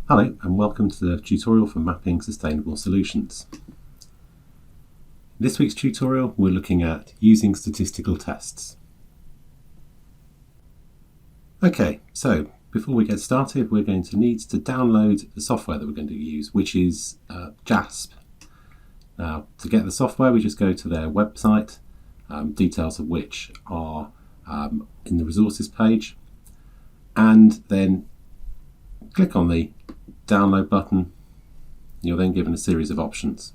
Hello and welcome to the tutorial for Mapping Sustainable Solutions. In this week's tutorial we're looking at using statistical tests. Okay, so before we get started we're going to need to download the software that we're going to use, which is JASP. Now to get the software we just go to their website, details of which are in the resources page, and then click on the download button. You're then given a series of options.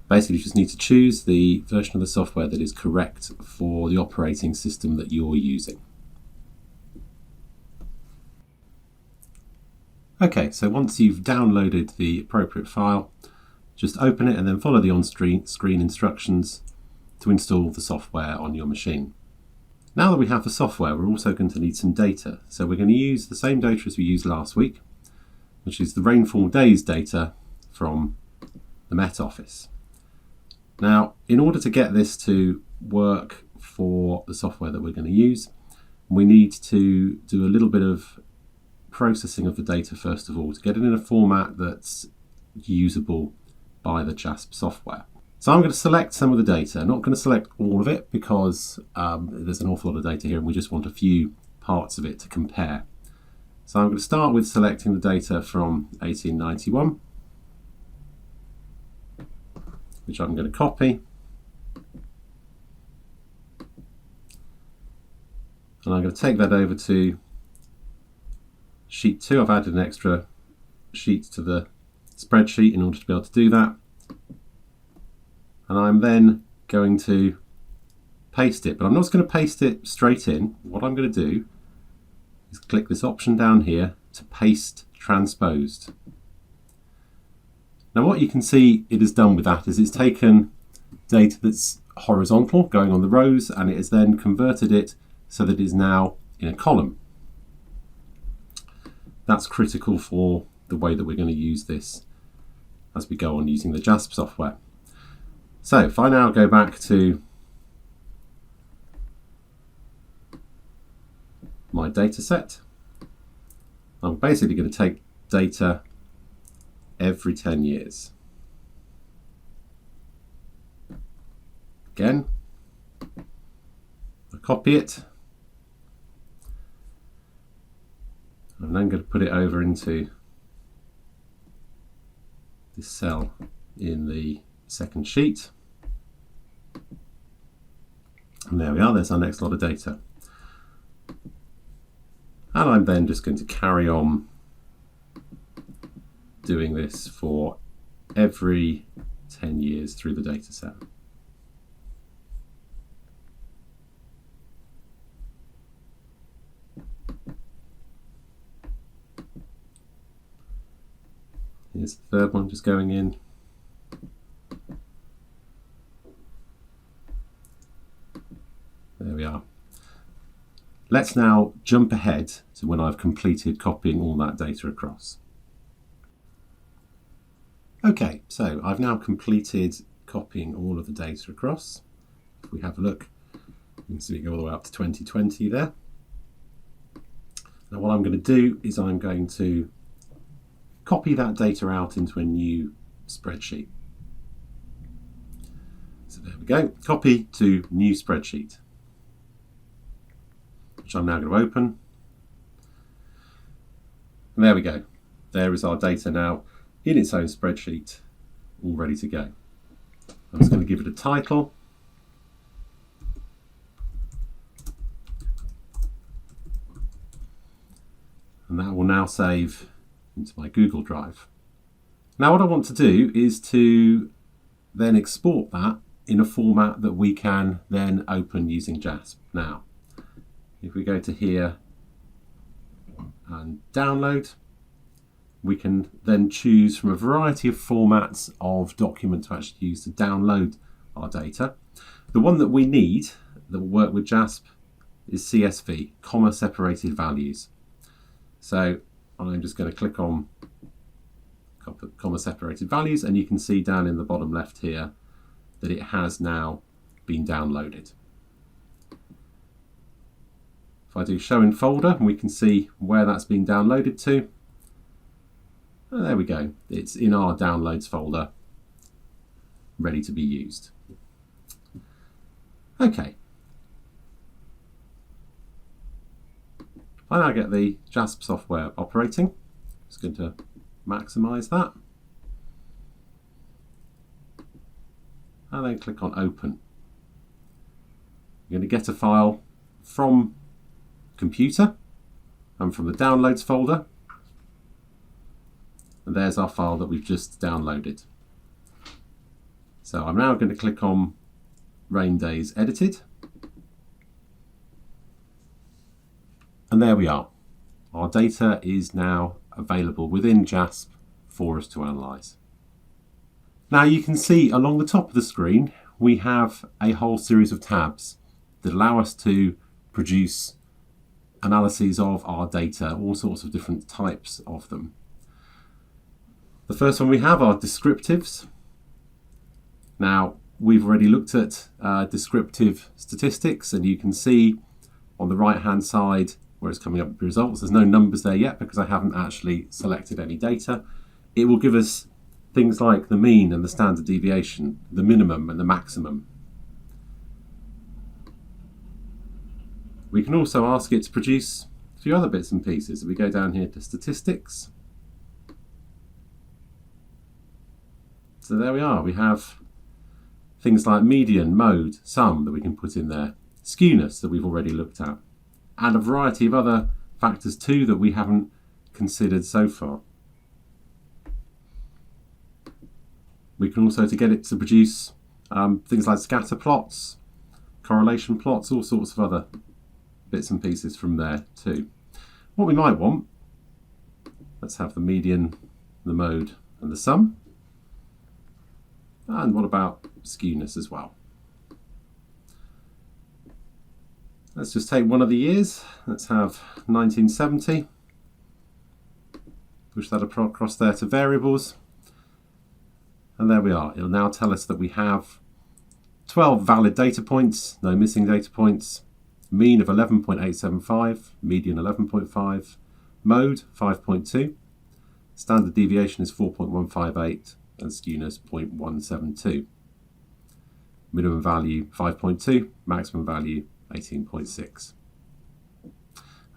Basically you just need to choose the version of the software that is correct for the operating system that you're using. Okay, so once you've downloaded the appropriate file, just open it and then follow the on-screen instructions to install the software on your machine. Now that we have the software, we're also going to need some data. So we're going to use the same data as we used last week, which is the rainfall days data from the Met Office. Now, in order to get this to work for the software that we're going to use, we need to do a little bit of processing of the data first of all to get it in a format that's usable by the JASP software. So I'm going to select some of the data. I'm not going to select all of it because there's an awful lot of data here and we just want a few parts of it to compare. So I'm going to start with selecting the data from 1891, which I'm going to copy. And I'm going to take that over to sheet 2. I've added an extra sheet to the spreadsheet in order to be able to do that. And I'm then going to paste it, but I'm not just going to paste it straight in. What I'm going to do is click this option down here to paste transposed. Now what you can see it has done with that is it's taken data that's horizontal going on the rows and it has then converted it so that it is now in a column. That's critical for the way that we're going to use this as we go on using the JASP software. So if I now go back to my data set, I'm basically going to take data every 10 years. Again, I copy it. I'm then going to put it over into this cell in the second sheet. And there we are, there's our next lot of data. And I'm then just going to carry on doing this for every 10 years through the data set. Here's the third one just going in. There we are. Let's now jump ahead to when I've completed copying all that data across. Okay, so I've now completed copying all of the data across. If we have a look, you can see we go all the way up to 2020 there. Now what I'm going to do is I'm going to copy that data out into a new spreadsheet. So there we go, copy to new spreadsheet, which I'm now going to open. And there we go. There is our data now in its own spreadsheet, all ready to go. I'm just going to give it a title. And that will now save into my Google Drive. Now what I want to do is to then export that in a format that we can then open using JASP. Now, if we go to here and download, we can then choose from a variety of formats of document to actually use to download our data. The one that we need that will work with JASP is CSV, comma separated values. So I'm just going to click on comma separated values and you can see down in the bottom left here that it has now been downloaded. If I do show in folder, we can see where that's been downloaded to. And there we go. It's in our downloads folder, ready to be used. Okay. I now get the JASP software operating. Just going to maximize that. And then click on Open. You're going to get a file from Computer and from the Downloads folder. And there's our file that we've just downloaded. So I'm now going to click on Rain Days Edited. And there we are. Our data is now available within JASP for us to analyse. Now you can see along the top of the screen we have a whole series of tabs that allow us to produce analyses of our data, all sorts of different types of them. The first one we have are descriptives. Now we've already looked at descriptive statistics, and you can see on the right hand side where it's coming up with the results, there's no numbers there yet because I haven't actually selected any data. It will give us things like the mean and the standard deviation, the minimum and the maximum. We can also ask it to produce a few other bits and pieces. If we go down here to statistics, so there we are. We have things like median, mode, sum that we can put in there, skewness that we've already looked at, and a variety of other factors too that we haven't considered so far. We can also, to get it to produce things like scatter plots, correlation plots, all sorts of other bits and pieces from there too. What we might want, let's have the median, the mode and the sum. And what about skewness as well? Let's just take one of the years. Let's have 1970. Push that across there to variables. And there we are. It'll now tell us that we have 12 valid data points, no missing data points, mean of 11.875, median 11.5, mode 5.2, standard deviation is 4.158, and skewness 0.172. Minimum value 5.2, maximum value 18.6.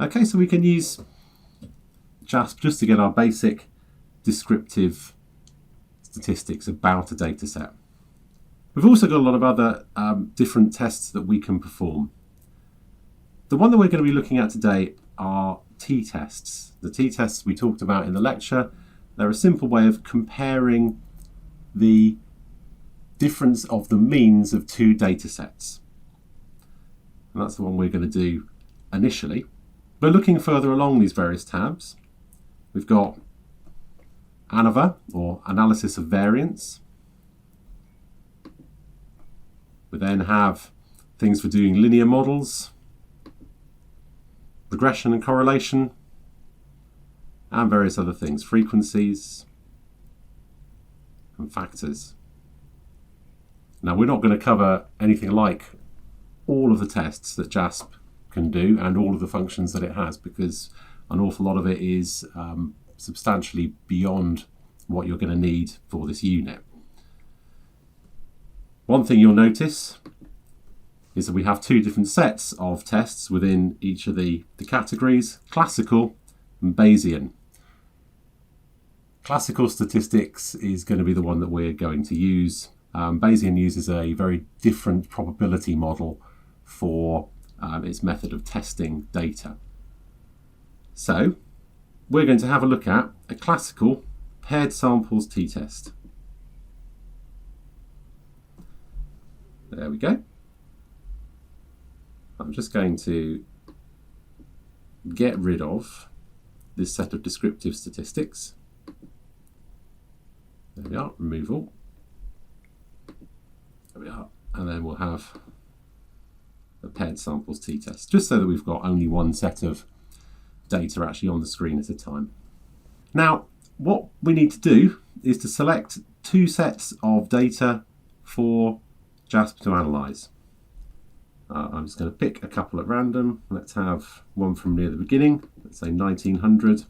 Okay, so we can use JASP just to get our basic descriptive statistics about a data set. We've also got a lot of other different tests that we can perform. The one that we're going to be looking at today are t-tests. The t-tests we talked about in the lecture. They're a simple way of comparing the difference of the means of two data sets. And that's the one we're going to do initially. But looking further along these various tabs, we've got ANOVA, or analysis of variance. We then have things for doing linear models, regression and correlation, and various other things, frequencies and factors. Now we're not going to cover anything like all of the tests that JASP can do and all of the functions that it has, because an awful lot of it is substantially beyond what you're going to need for this unit. One thing you'll notice is that we have two different sets of tests within each of the categories, classical and Bayesian. Classical statistics is going to be the one that we're going to use. Bayesian uses a very different probability model for its method of testing data. So we're going to have a look at a classical paired samples t-test. There we go. I'm just going to get rid of this set of descriptive statistics. There we are, remove all. There we are. And then we'll have the paired samples t-test, just so that we've got only one set of data actually on the screen at a time. Now, what we need to do is to select two sets of data for JASP to analyse. I'm just going to pick a couple at random. Let's have one from near the beginning, let's say 1900.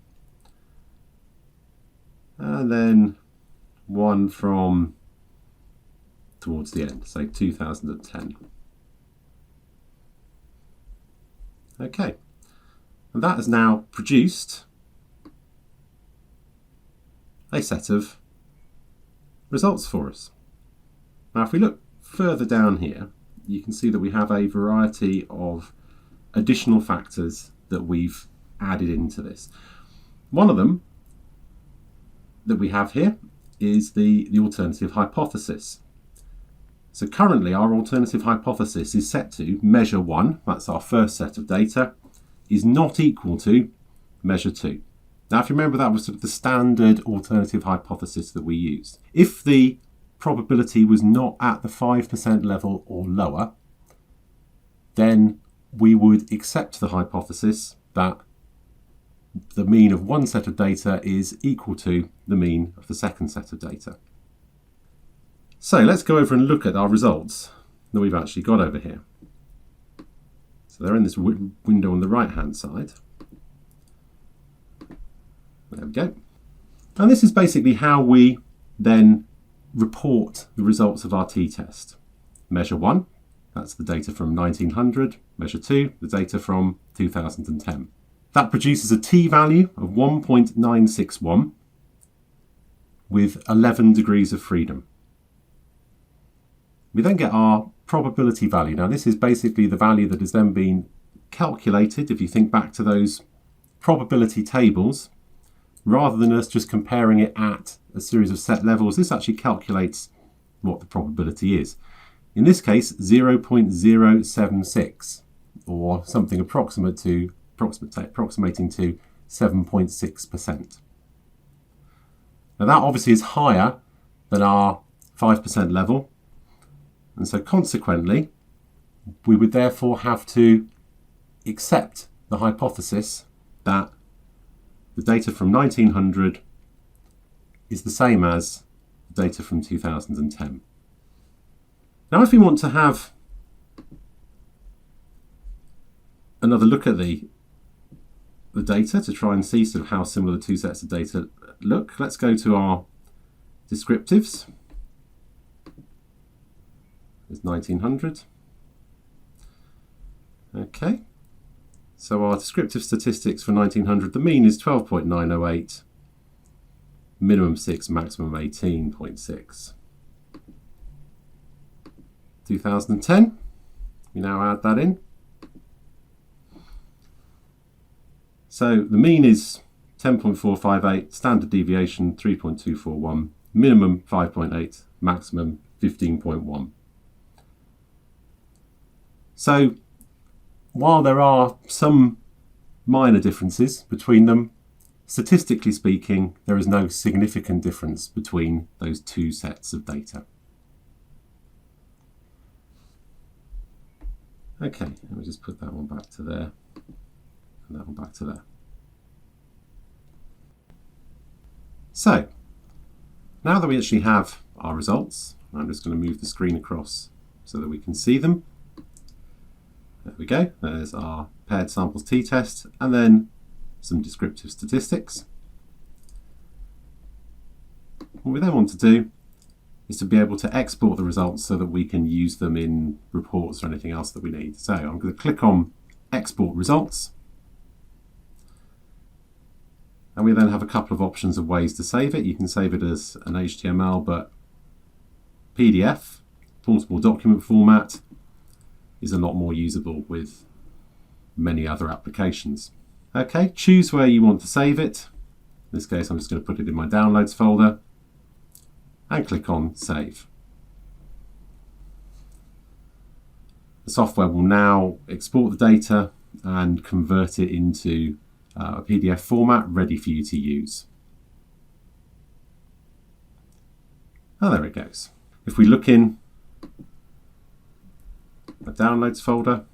and then one from towards the end, say 2010. Okay, and that has now produced a set of results for us. Now if we look further down here, you can see that we have a variety of additional factors that we've added into this. One of them that we have here is the alternative hypothesis. So currently our alternative hypothesis is set to measure 1, that's our first set of data, is not equal to measure 2. Now, if you remember, that was sort of the standard alternative hypothesis that we used. If the probability was not at the 5% level or lower, then we would accept the hypothesis that the mean of one set of data is equal to the mean of the second set of data. So let's go over and look at our results that we've actually got over here. So they're in this window on the right hand side. There we go. And this is basically how we then report the results of our t-test. Measure 1, that's the data from 1900. Measure 2, the data from 2010. That produces a t-value of 1.961 with 11 degrees of freedom. We then get our probability value. Now this is basically the value that has then been calculated, if you think back to those probability tables. Rather than us just comparing it at a series of set levels, this actually calculates what the probability is. In this case, 0.076, or something approximating to 7.6%. Now that obviously is higher than our 5% level, and so consequently, we would therefore have to accept the hypothesis that the data from 1900 is the same as the data from 2010. Now if we want to have another look at the data to try and see sort of how similar the two sets of data look, let's go to our descriptives. There's 1900. Okay. So our descriptive statistics for 1900, the mean is 12.908, minimum 6, maximum 18.6. 2010, we now add that in. So the mean is 10.458, standard deviation 3.241, minimum 5.8, maximum 15.1. So while there are some minor differences between them, statistically speaking, there is no significant difference between those two sets of data. Okay, let me just put that one back to there, and that one back to there. So, now that we actually have our results, I'm just going to move the screen across so that we can see them. There we go, there's our paired samples t-test, and then some descriptive statistics. What we then want to do is to be able to export the results so that we can use them in reports or anything else that we need. So I'm going to click on Export Results. And we then have a couple of options of ways to save it. You can save it as an HTML, but PDF, portable document format, is a lot more usable with many other applications. Okay, choose where you want to save it. In this case, I'm just going to put it in my Downloads folder and click on Save. The software will now export the data and convert it into a PDF format ready for you to use. Oh, there it goes. If we look in a Downloads folder,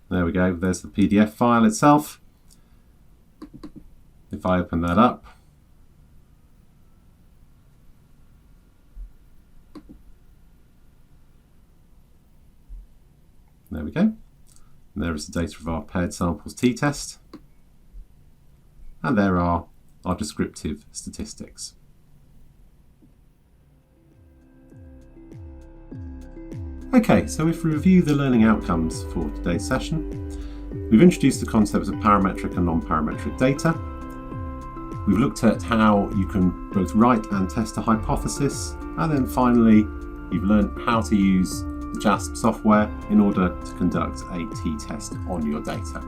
there we go, there's the PDF file itself. If I open that up, there we go. And there is the data of our paired samples t-test. And there are our descriptive statistics. Okay, so if we review the learning outcomes for today's session, we've introduced the concepts of parametric and non-parametric data. We've looked at how you can both write and test a hypothesis, and then finally you've learned how to use the JASP software in order to conduct a t-test on your data.